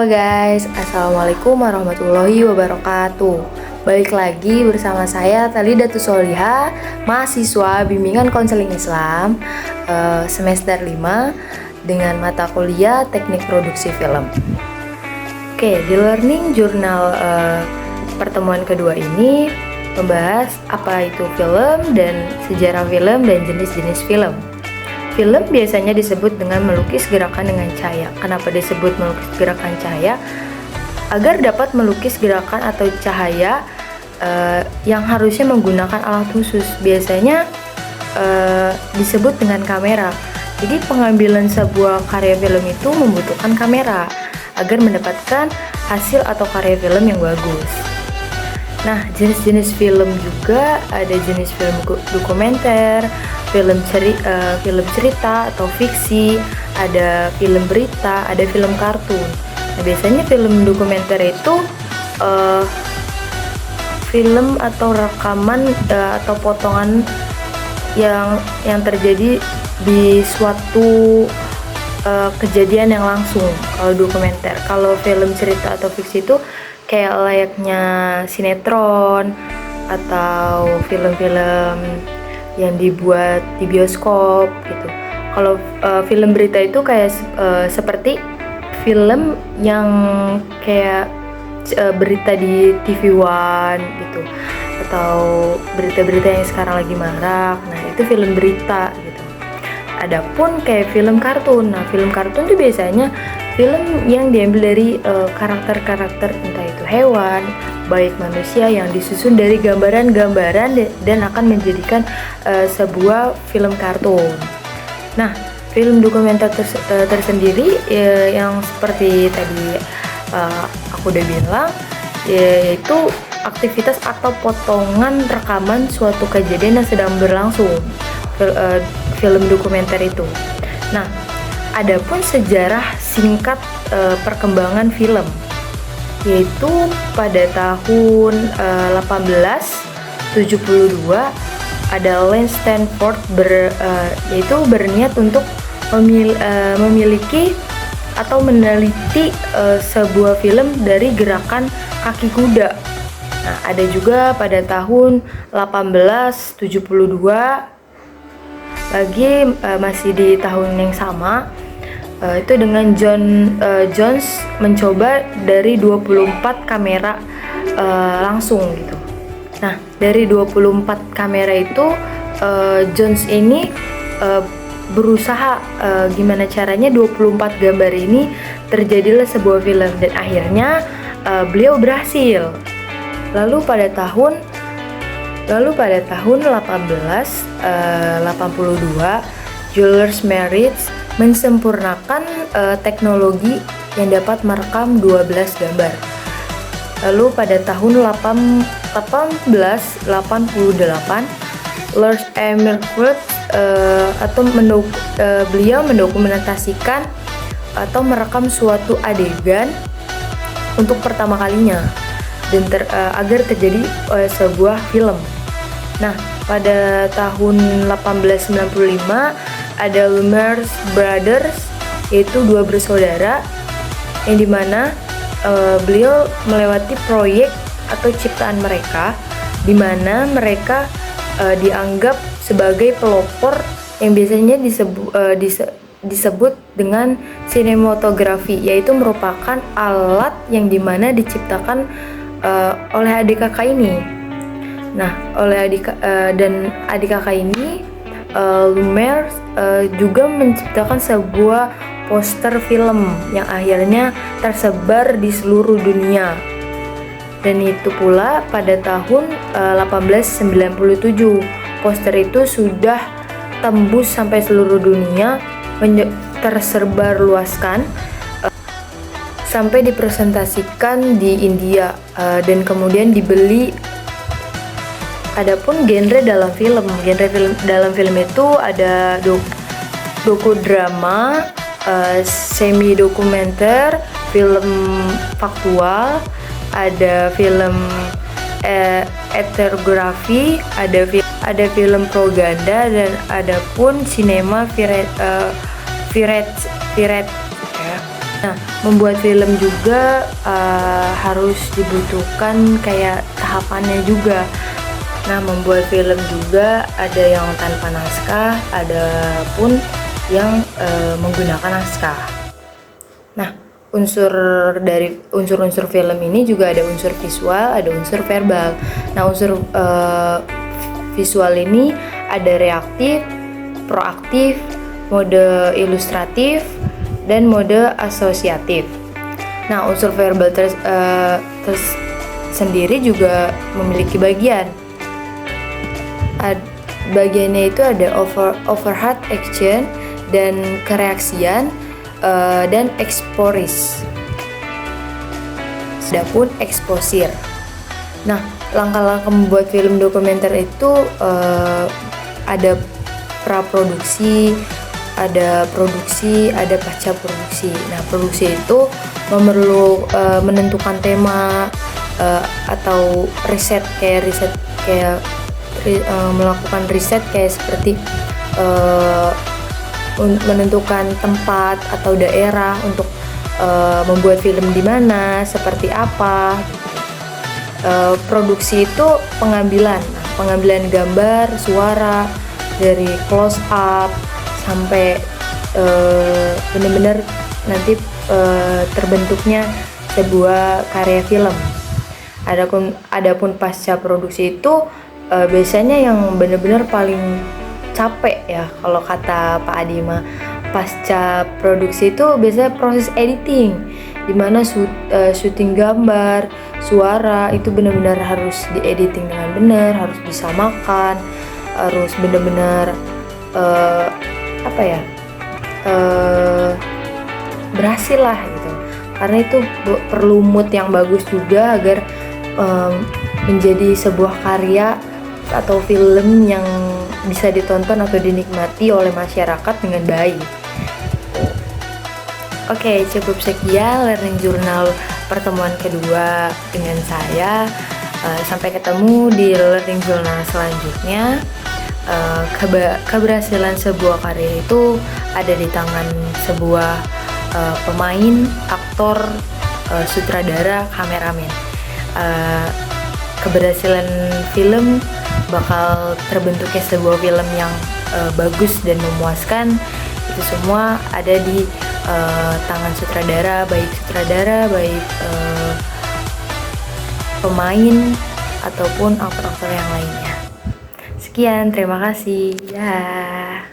Halo guys, Assalamualaikum warahmatullahi wabarakatuh. Balik lagi bersama saya Talida Tusolihah, mahasiswa bimbingan konseling Islam semester 5 dengan mata kuliah teknik produksi film. Oke, di learning jurnal pertemuan kedua ini membahas apa itu film dan sejarah film dan jenis-jenis film. Film biasanya disebut dengan melukis gerakan dengan cahaya. Kenapa disebut melukis gerakan cahaya? Agar dapat melukis gerakan atau cahaya yang harusnya menggunakan alat khusus. Biasanya disebut dengan kamera. Jadi pengambilan sebuah karya film itu membutuhkan kamera agar mendapatkan hasil atau karya film yang bagus. Nah, jenis-jenis film juga ada jenis film dokumenter, film cerita atau fiksi, ada film berita, ada film kartun. Nah, biasanya film dokumenter itu film atau rekaman atau potongan yang terjadi di suatu kejadian yang langsung. Kalau dokumenter, kalau film cerita atau fiksi itu kayak layaknya sinetron atau film-film yang dibuat di bioskop gitu. Kalau film berita itu kayak seperti film yang kayak berita di TV One gitu, atau berita-berita yang sekarang lagi marak. Nah, itu film berita gitu. Adapun kayak film kartun. Nah, film kartun itu biasanya film yang diambil dari karakter-karakter, entah itu hewan, baik manusia, yang disusun dari gambaran-gambaran dan akan menjadikan sebuah film kartun. Nah, film dokumenter tersendiri yang seperti tadi aku udah bilang, yaitu aktivitas atau potongan rekaman suatu kejadian yang sedang berlangsung. Film dokumenter itu. Nah, adapun sejarah singkat perkembangan film, yaitu pada tahun 1872 ada Lance Stanford yaitu berniat untuk memiliki atau meneliti sebuah film dari gerakan kaki kuda. Nah, ada juga pada tahun 1872 lagi masih di tahun yang sama, itu dengan Jones mencoba dari 24 kamera langsung gitu. Nah, dari 24 kamera itu Jones ini berusaha gimana caranya 24 gambar ini terjadilah sebuah film, dan akhirnya beliau berhasil. Lalu pada tahun 1882 Jules Marits mensempurnakan teknologi yang dapat merekam 12 gambar. Lalu pada tahun 1888 Lord Emerford beliau mendokumentasikan atau merekam suatu adegan untuk pertama kalinya dan agar terjadi sebuah film. Nah, pada tahun 1895 ada Lumiere Brothers, yaitu dua bersaudara yang dimana beliau melewati proyek atau ciptaan mereka, dimana mereka dianggap sebagai pelopor yang biasanya disebut dengan sinematografi, yaitu merupakan alat yang dimana diciptakan oleh adik kakak ini. Nah, oleh adik kakak ini, Lumiere juga menciptakan sebuah poster film yang akhirnya tersebar di seluruh dunia. Dan itu pula pada tahun 1897 poster itu sudah tembus sampai seluruh dunia, tersebar luaskan sampai dipresentasikan di India dan kemudian dibeli. Adapun genre dalam film itu ada dokudrama, semi dokumenter, film faktual, ada film etnografi, ada film propaganda, dan ada pun sinema viret ya. Nah, membuat film juga harus dibutuhkan kayak tahapannya juga. Nah, membuat film juga ada yang tanpa naskah, ada pun yang menggunakan naskah. Nah, unsur-unsur film ini juga ada unsur visual, ada unsur verbal. Nah, unsur visual ini ada reaktif, proaktif, mode ilustratif, dan mode asosiatif. Nah, unsur verbal sendiri juga memiliki bagian. Bagiannya itu ada overhead action dan kereaksian dan eksporis. Adapun eksposir. Nah, langkah-langkah membuat film dokumenter itu ada praproduksi, ada produksi, ada pasca produksi. Nah, produksi itu menentukan tema atau melakukan riset kayak seperti menentukan tempat atau daerah untuk membuat film di mana, seperti apa. Produksi itu pengambilan gambar, suara dari close up sampai benar-benar nanti terbentuknya sebuah karya film. Adapun pasca produksi itu biasanya yang benar-benar paling capek ya, kalau kata Pak Adima. Pasca produksi itu biasanya proses editing, dimana syuting gambar, suara itu benar-benar harus diediting dengan benar, harus disamakan, harus benar-benar berhasil lah gitu. Karena itu perlu mood yang bagus juga agar menjadi sebuah karya atau film yang bisa ditonton atau dinikmati oleh masyarakat dengan baik. Oke, cukup sekian Learning Journal pertemuan kedua dengan saya. Sampai ketemu di Learning Journal selanjutnya. Keberhasilan sebuah karya itu ada di tangan sebuah pemain, aktor, sutradara, kameramen. Keberhasilan film bakal terbentuknya sebuah film yang bagus dan memuaskan. Itu semua ada di tangan sutradara, baik pemain ataupun aktor-aktor yang lainnya. Sekian, terima kasih. Ya.